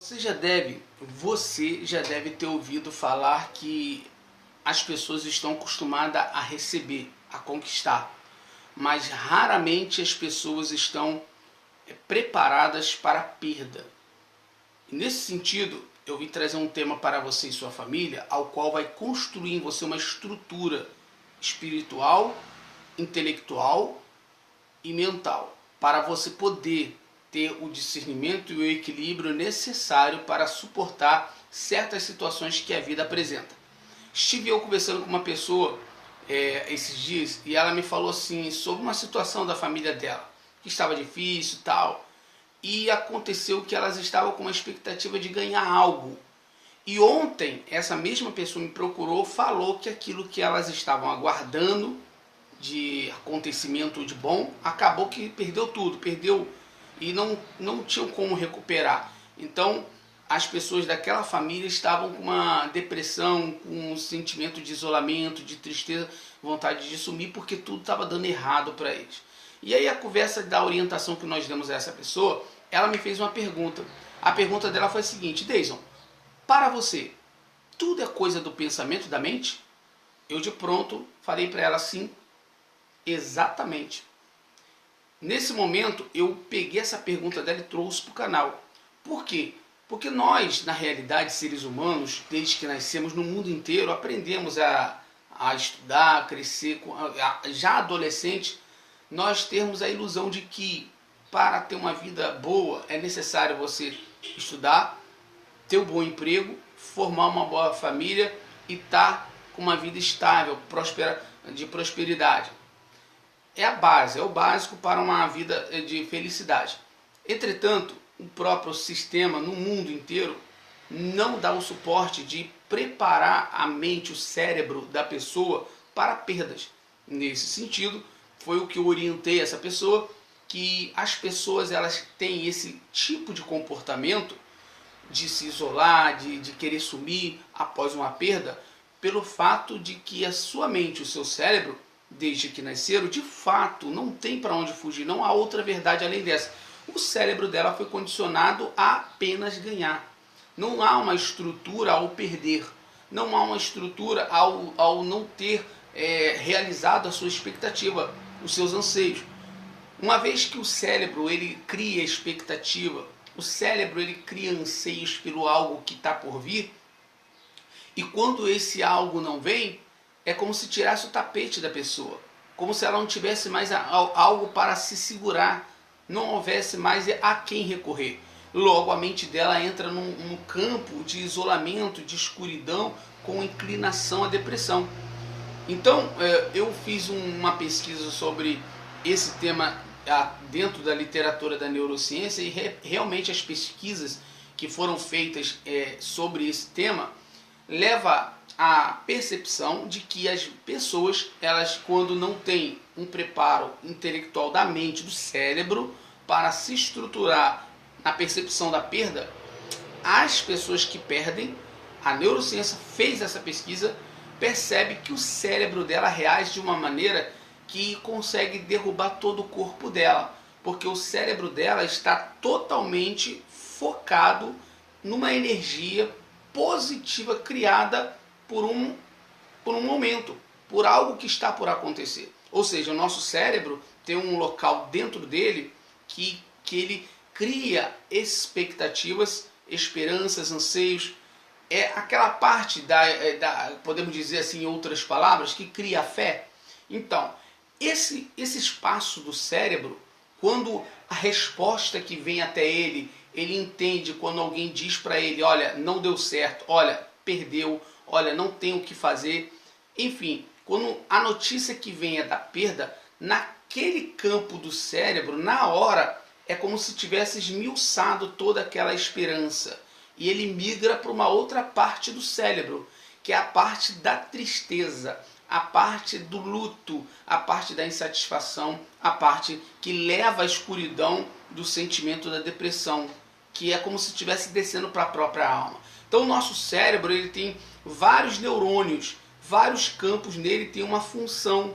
Você já deve ter ouvido falar que as pessoas estão acostumadas a receber, a conquistar, mas raramente as pessoas estão preparadas para a perda. E nesse sentido, eu vim trazer um tema para você e sua família, ao qual vai construir em você uma estrutura espiritual, intelectual e mental, para você poder ter o discernimento e o equilíbrio necessário para suportar certas situações que a vida apresenta. Estive eu conversando com uma pessoa esses dias e ela me falou assim sobre uma situação da família dela, que estava difícil e tal, e aconteceu que elas estavam com uma expectativa de ganhar algo. E ontem essa mesma pessoa me procurou, falou que aquilo que elas estavam aguardando de acontecimento de bom, acabou que perdeu tudo, perdeu e não tinham como recuperar. Então as pessoas daquela família estavam com uma depressão, com um sentimento de isolamento, de tristeza, vontade de sumir, porque tudo estava dando errado para eles. E aí a conversa da orientação que nós demos a essa pessoa, ela me fez uma pergunta. A pergunta dela foi a seguinte: Deison, para você, tudo é coisa do pensamento, da mente? Eu de pronto falei para ela sim, exatamente. Nesse momento eu peguei essa pergunta dela e trouxe para o canal. Por quê? Porque nós, na realidade, seres humanos, desde que nascemos no mundo inteiro, aprendemos a estudar, a crescer. Já adolescente, nós temos a ilusão de que para ter uma vida boa é necessário você estudar, ter um bom emprego, formar uma boa família e estar com uma vida estável, próspera, de prosperidade. É a base, é o básico para uma vida de felicidade. Entretanto, o próprio sistema no mundo inteiro não dá o suporte de preparar a mente, o cérebro da pessoa para perdas. Nesse sentido, foi o que eu orientei essa pessoa, que as pessoas elas têm esse tipo de comportamento de se isolar, de querer sumir após uma perda, pelo fato de que a sua mente, o seu cérebro, desde que nasceram, de fato, não tem para onde fugir, não há outra verdade além dessa. O cérebro dela foi condicionado a apenas ganhar. Não há uma estrutura ao perder, não há uma estrutura ao não ter realizado a sua expectativa, os seus anseios. Uma vez que o cérebro ele cria expectativa, o cérebro ele cria anseios pelo algo que está por vir, e quando esse algo não vem, é como se tirasse o tapete da pessoa, como se ela não tivesse mais algo para se segurar, não houvesse mais a quem recorrer. Logo a mente dela entra num campo de isolamento, de escuridão, com inclinação à depressão. Então eu fiz uma pesquisa sobre esse tema dentro da literatura da neurociência, e realmente as pesquisas que foram feitas sobre esse tema leva a percepção de que as pessoas, elas quando não têm um preparo intelectual da mente, do cérebro, para se estruturar na percepção da perda, as pessoas que perdem, a neurociência fez essa pesquisa, percebe que o cérebro dela reage de uma maneira que consegue derrubar todo o corpo dela, porque o cérebro dela está totalmente focado numa energia positiva criada por um momento, por algo que está por acontecer. Ou seja, o nosso cérebro tem um local dentro dele que ele cria expectativas, esperanças, anseios. É aquela parte podemos dizer assim em outras palavras, que cria a fé. Então, esse espaço do cérebro, quando a resposta que vem até ele entende quando alguém diz para ele: olha, não deu certo, olha, perdeu, olha, não tem o que fazer. Enfim, quando a notícia que vem é da perda, naquele campo do cérebro, na hora, é como se tivesse esmiuçado toda aquela esperança. E ele migra para uma outra parte do cérebro, que é a parte da tristeza, a parte do luto, a parte da insatisfação, a parte que leva à escuridão do sentimento da depressão, que é como se estivesse descendo para a própria alma. Então o nosso cérebro ele tem vários neurônios, vários campos nele tem uma função.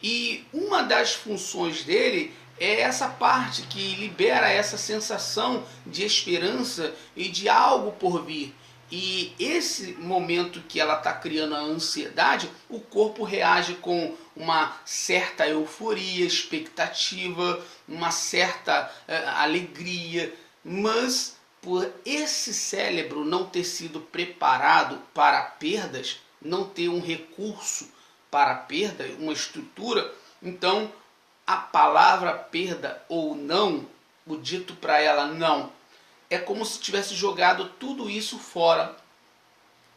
E uma das funções dele é essa parte que libera essa sensação de esperança e de algo por vir. E esse momento que ela está criando a ansiedade, o corpo reage com uma certa euforia, expectativa, uma certa alegria, mas por esse cérebro não ter sido preparado para perdas, não ter um recurso para perda, uma estrutura, então a palavra perda ou não, o dito para ela não, é como se tivesse jogado tudo isso fora,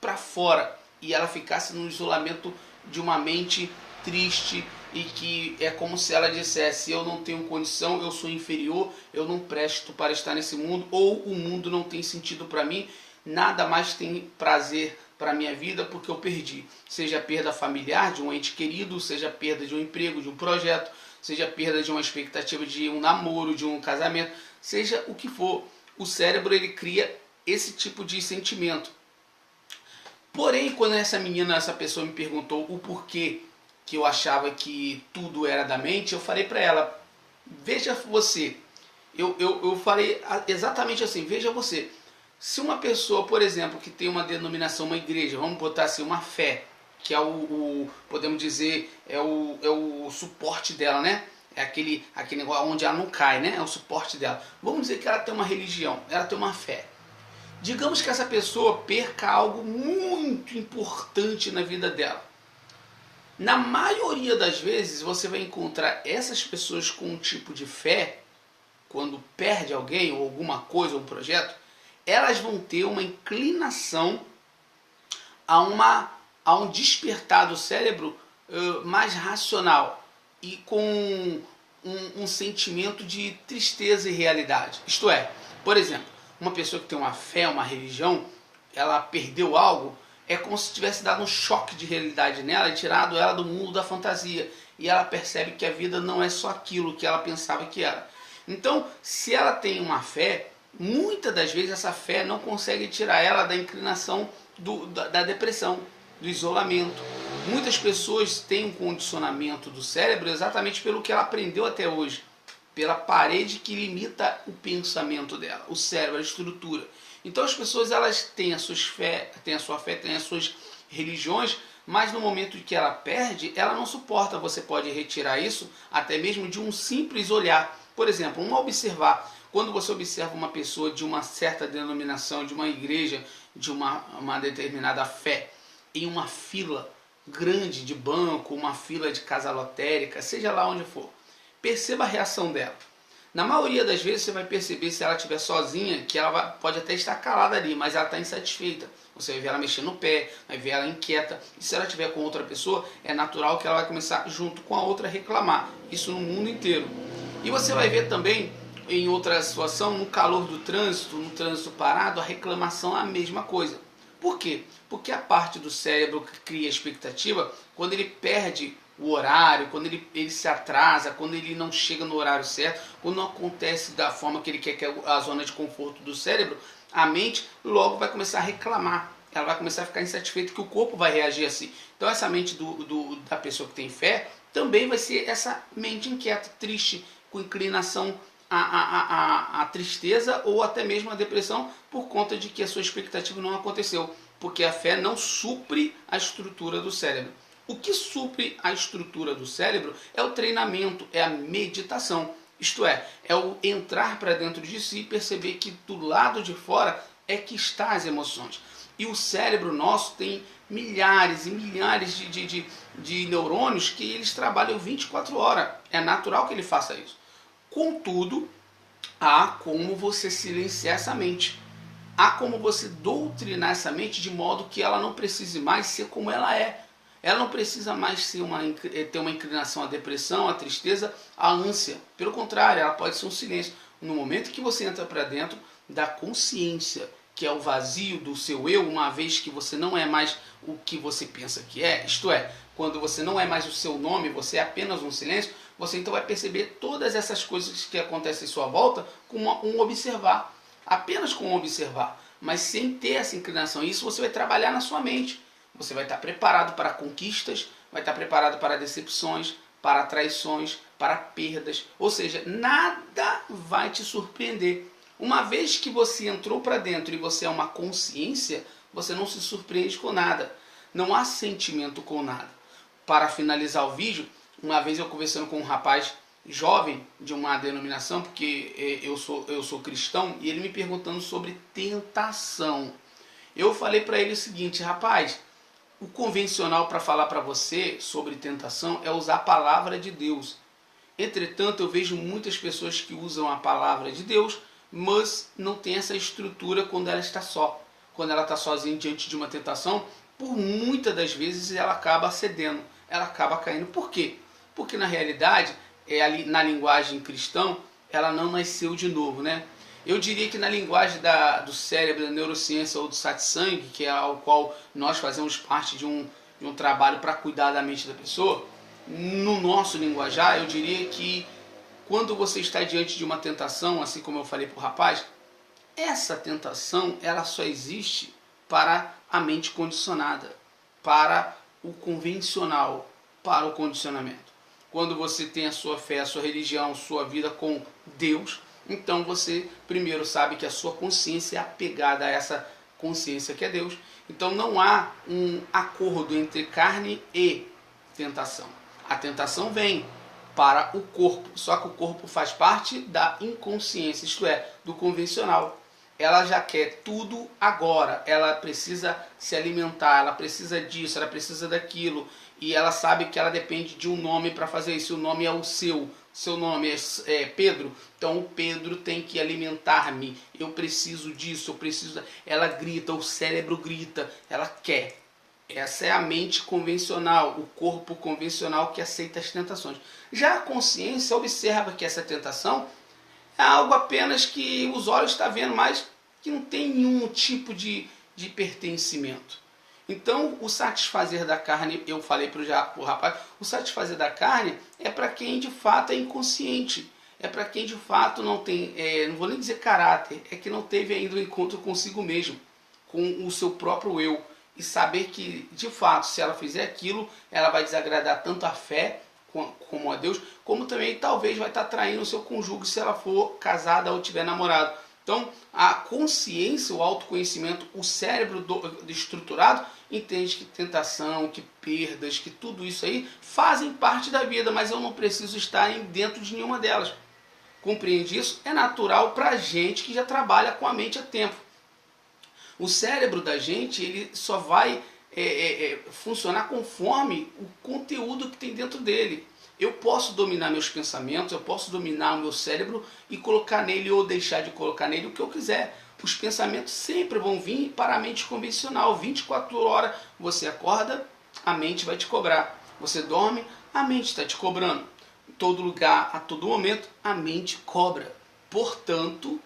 para fora, e ela ficasse no isolamento de uma mente triste, e que é como se ela dissesse: eu não tenho condição, eu sou inferior, eu não presto para estar nesse mundo, ou o mundo não tem sentido para mim, nada mais tem prazer para a minha vida porque eu perdi. Seja a perda familiar de um ente querido, seja a perda de um emprego, de um projeto, seja a perda de uma expectativa de um namoro, de um casamento, seja o que for. O cérebro, ele cria esse tipo de sentimento. Porém, quando essa pessoa me perguntou o porquê que eu achava que tudo era da mente, eu falei para ela: veja você, eu falei exatamente assim, veja você, se uma pessoa, por exemplo, que tem uma denominação, uma igreja, vamos botar assim, uma fé, que é podemos dizer, é o suporte dela, né? É aquele negócio onde ela não cai, né? É o suporte dela. Vamos dizer que ela tem uma religião, ela tem uma fé. Digamos que essa pessoa perca algo muito importante na vida dela. Na maioria das vezes você vai encontrar essas pessoas com um tipo de fé, quando perde alguém ou alguma coisa, um projeto, elas vão ter uma inclinação a um despertar do cérebro mais racional e com um sentimento de tristeza e realidade. Isto é, por exemplo, uma pessoa que tem uma fé, uma religião, ela perdeu algo, é como se tivesse dado um choque de realidade nela e tirado ela do mundo da fantasia. E ela percebe que a vida não é só aquilo que ela pensava que era. Então, se ela tem uma fé, muitas das vezes essa fé não consegue tirar ela da inclinação da depressão, do isolamento. Muitas pessoas têm um condicionamento do cérebro exatamente pelo que ela aprendeu até hoje, pela parede que limita o pensamento dela, o cérebro, a estrutura. Então as pessoas, elas têm a sua fé, têm as suas religiões, mas no momento que ela perde, ela não suporta. Você pode retirar isso até mesmo de um simples olhar. Por exemplo, observar. Quando você observa uma pessoa de uma certa denominação, de uma igreja, de uma determinada fé, em uma fila grande de banco, uma fila de casa lotérica, seja lá onde for, perceba a reação dela. Na maioria das vezes você vai perceber, se ela estiver sozinha, que ela pode até estar calada ali, mas ela está insatisfeita. Você vai ver ela mexendo no pé, vai ver ela inquieta. E se ela estiver com outra pessoa, é natural que ela vai começar junto com a outra a reclamar. Isso no mundo inteiro. E você vai ver também, em outra situação, no calor do trânsito, no trânsito parado, a reclamação é a mesma coisa. Por quê? Porque a parte do cérebro que cria a expectativa, quando ele perde o horário, quando ele se atrasa, quando ele não chega no horário certo, quando não acontece da forma que ele quer, que é a zona de conforto do cérebro, a mente logo vai começar a reclamar. Ela vai começar a ficar insatisfeita, que o corpo vai reagir assim. Então essa mente da pessoa que tem fé também vai ser essa mente inquieta, triste, com inclinação à tristeza ou até mesmo à depressão, por conta de que a sua expectativa não aconteceu, porque a fé não supre a estrutura do cérebro. O que supre a estrutura do cérebro é o treinamento, é a meditação. Isto é o entrar para dentro de si e perceber que do lado de fora é que estão as emoções. E o cérebro nosso tem milhares e milhares de neurônios que eles trabalham 24 horas. É natural que ele faça isso. Contudo, há como você silenciar essa mente. Há como você doutrinar essa mente de modo que ela não precise mais ser como ela é. Ela não precisa mais ter uma inclinação à depressão, à tristeza, à ânsia. Pelo contrário, ela pode ser um silêncio. No momento que você entra para dentro da consciência, que é o vazio do seu eu, uma vez que você não é mais o que você pensa que é, isto é, quando você não é mais o seu nome, você é apenas um silêncio, você então vai perceber todas essas coisas que acontecem em sua volta com um observar, apenas com um observar, mas sem ter essa inclinação. Isso você vai trabalhar na sua mente. Você vai estar preparado para conquistas, vai estar preparado para decepções, para traições, para perdas, ou seja, nada vai te surpreender. Uma vez que você entrou para dentro e você é uma consciência, você não se surpreende com nada, não há sentimento com nada. Para finalizar o vídeo, uma vez eu conversando com um rapaz jovem de uma denominação, porque eu sou cristão, e ele me perguntando sobre tentação. Eu falei para ele o seguinte: rapaz, o convencional para falar para você sobre tentação é usar a palavra de Deus. Entretanto, eu vejo muitas pessoas que usam a palavra de Deus, mas não tem essa estrutura quando ela está só. Quando ela está sozinha diante de uma tentação, por muitas das vezes ela acaba cedendo, ela acaba caindo. Por quê? Porque na realidade, na linguagem cristã, ela não nasceu de novo, né? Eu diria que na linguagem do cérebro, da neurociência ou do satsang, que é ao qual nós fazemos parte de um trabalho para cuidar da mente da pessoa, no nosso linguajar, eu diria que quando você está diante de uma tentação, assim como eu falei para o rapaz, essa tentação ela só existe para a mente condicionada, para o convencional, para o condicionamento. Quando você tem a sua fé, a sua religião, sua vida com Deus, então você primeiro sabe que a sua consciência é apegada a essa consciência que é Deus. Então não há um acordo entre carne e tentação. A tentação vem para o corpo, só que o corpo faz parte da inconsciência, isto é, do convencional. Ela já quer tudo agora, ela precisa se alimentar, ela precisa disso, ela precisa daquilo, e ela sabe que ela depende de um nome para fazer isso. O nome é o seu nome é Pedro, então o Pedro tem que alimentar-me, eu preciso disso, eu preciso. Ela grita, o cérebro grita, ela quer. Essa é a mente convencional, o corpo convencional que aceita as tentações. Já a consciência observa que essa tentação é algo apenas que os olhos estão vendo, mas que não tem nenhum tipo de pertencimento. Então, o satisfazer da carne, eu falei para o rapaz, o satisfazer da carne é para quem de fato é inconsciente. É para quem de fato não tem, não vou nem dizer caráter, é que não teve ainda o encontro consigo mesmo, com o seu próprio eu. E saber que, de fato, se ela fizer aquilo, ela vai desagradar tanto a fé como a Deus, como também talvez vai estar traindo o seu cônjuge se ela for casada ou tiver namorado. Então, a consciência, o autoconhecimento, o cérebro estruturado entende que tentação, que perdas, que tudo isso aí fazem parte da vida, mas eu não preciso estar dentro de nenhuma delas. Compreende isso? É natural para a gente que já trabalha com a mente há tempo. O cérebro da gente ele só vai funcionar conforme o conteúdo que tem dentro dele. Eu posso dominar meus pensamentos, eu posso dominar o meu cérebro e colocar nele ou deixar de colocar nele o que eu quiser. Os pensamentos sempre vão vir para a mente convencional. 24 horas você acorda, a mente vai te cobrar. Você dorme, a mente está te cobrando. Em todo lugar, a todo momento, a mente cobra. Portanto,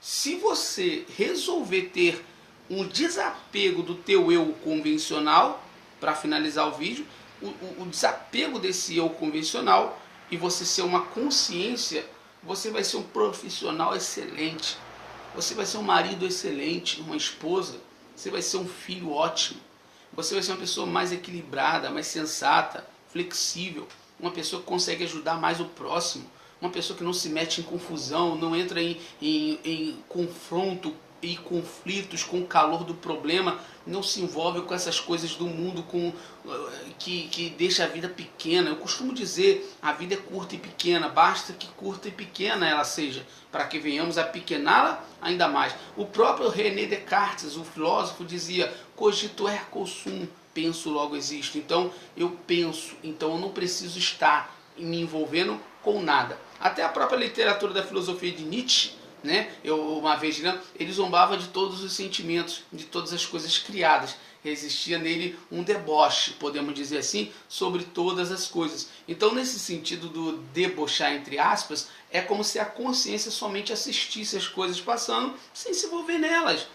se você resolver ter um desapego do teu eu convencional, para finalizar o vídeo, o desapego desse eu convencional e você ser uma consciência, você vai ser um profissional excelente, você vai ser um marido excelente, uma esposa, você vai ser um filho ótimo, você vai ser uma pessoa mais equilibrada, mais sensata, flexível, uma pessoa que consegue ajudar mais o próximo, uma pessoa que não se mete em confusão, não entra em confronto e conflitos com o calor do problema, não se envolve com essas coisas do mundo que deixa a vida pequena. Eu costumo dizer, a vida é curta e pequena, basta que curta e pequena ela seja, para que venhamos a pequená-la ainda mais. O próprio René Descartes, o filósofo, dizia, cogito ergo sum, penso logo existo. Então eu penso, então eu não preciso estar me envolvendo com nada. Até a própria literatura da filosofia de Nietzsche, né? Uma vez ele zombava de todos os sentimentos, de todas as coisas criadas. Existia nele um deboche, podemos dizer assim, sobre todas as coisas. Então, nesse sentido do debochar, entre aspas, é como se a consciência somente assistisse as coisas passando sem se envolver nelas.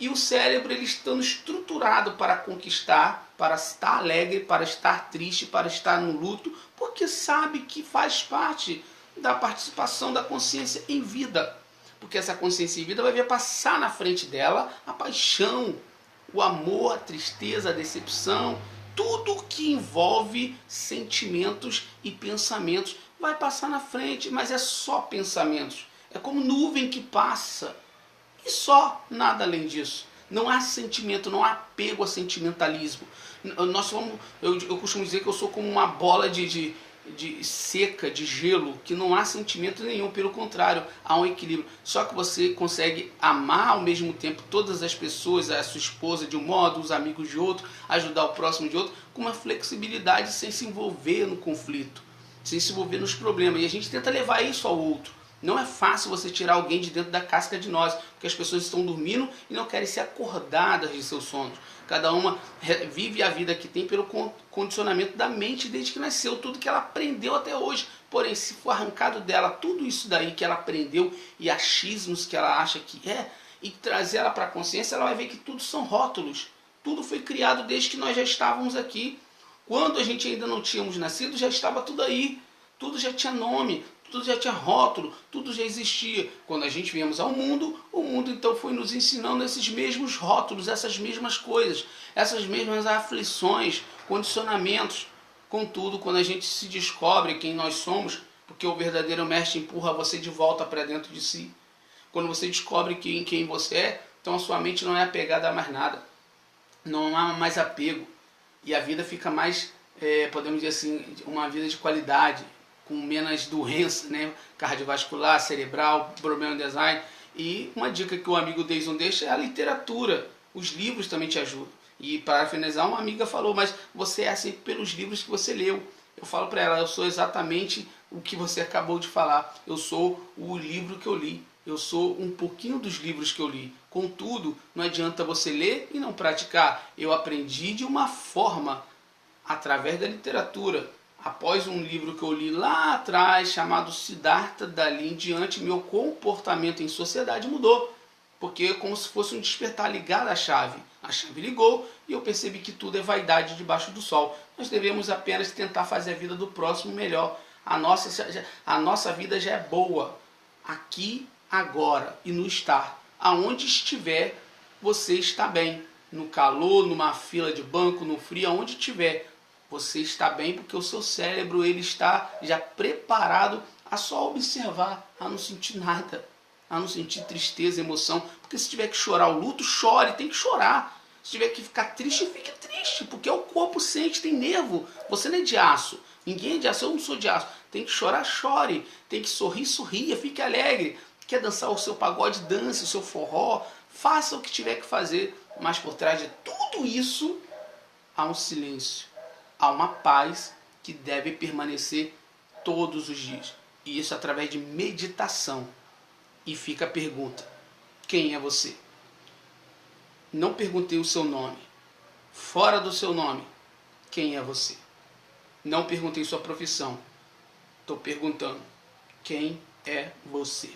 E o cérebro ele estando estruturado para conquistar, para estar alegre, para estar triste, para estar no luto, porque sabe que faz parte da participação da consciência em vida. Porque essa consciência em vida vai vir passar na frente dela a paixão, o amor, a tristeza, a decepção, tudo que envolve sentimentos e pensamentos vai passar na frente, mas é só pensamentos. É como nuvem que passa e só, nada além disso. Não há sentimento, não há apego a sentimentalismo. Eu costumo dizer que eu sou como uma bola de seca, de gelo, que não há sentimento nenhum, pelo contrário, há um equilíbrio. Só que você consegue amar ao mesmo tempo todas as pessoas, a sua esposa de um modo, os amigos de outro, ajudar o próximo de outro, com uma flexibilidade, sem se envolver no conflito, sem se envolver nos problemas. E a gente tenta levar isso ao outro. Não é fácil você tirar alguém de dentro da casca de nós, porque as pessoas estão dormindo e não querem ser acordadas de seus sonhos. Cada uma vive a vida que tem pelo condicionamento da mente desde que nasceu, tudo que ela aprendeu até hoje. Porém, se for arrancado dela tudo isso daí que ela aprendeu e achismos que ela acha que é, e trazer ela para a consciência, ela vai ver que tudo são rótulos. Tudo foi criado desde que nós já estávamos aqui. Quando a gente ainda não tínhamos nascido, já estava tudo aí. Tudo já tinha nome, tudo já tinha rótulo, tudo já existia. Quando a gente viemos ao mundo, o mundo então foi nos ensinando esses mesmos rótulos, essas mesmas coisas, essas mesmas aflições, condicionamentos. Contudo, quando a gente se descobre quem nós somos, porque o verdadeiro mestre empurra você de volta para dentro de si. Quando você descobre quem você é, então a sua mente não é apegada a mais nada. Não há mais apego. E a vida fica mais, podemos dizer assim, uma vida de qualidade, com menos doença, né, cardiovascular, cerebral, problema de design. E uma dica que o amigo Deison deixa é a literatura. Os livros também te ajudam. E para finalizar, uma amiga falou, mas você é assim pelos livros que você leu. Eu falo para ela, eu sou exatamente o que você acabou de falar. Eu sou o livro que eu li. Eu sou um pouquinho dos livros que eu li. Contudo, não adianta você ler e não praticar. Eu aprendi de uma forma, através da literatura. Após um livro que eu li lá atrás, chamado Siddhartha, dali em diante, meu comportamento em sociedade mudou. Porque é como se fosse um despertar ligado à chave. A chave ligou e eu percebi que tudo é vaidade debaixo do sol. Nós devemos apenas tentar fazer a vida do próximo melhor. A nossa vida já é boa. Aqui, agora e no estar. Aonde estiver, você está bem. No calor, numa fila de banco, no frio, aonde estiver. Você está bem porque o seu cérebro ele está já preparado a só observar, a não sentir nada, a não sentir tristeza, emoção. Porque se tiver que chorar o luto, chore, tem que chorar. Se tiver que ficar triste, fique triste, porque o corpo sente, tem nervo. Você não é de aço, ninguém é de aço, eu não sou de aço. Tem que chorar, chore. Tem que sorrir, sorria, fique alegre. Quer dançar o seu pagode, dance, o seu forró, faça o que tiver que fazer. Mas por trás de tudo isso, há um silêncio. Há uma paz que deve permanecer todos os dias. E isso através de meditação. E fica a pergunta: quem é você? Não perguntei o seu nome. Fora do seu nome, quem é você? Não perguntei sua profissão. Estou perguntando: quem é você?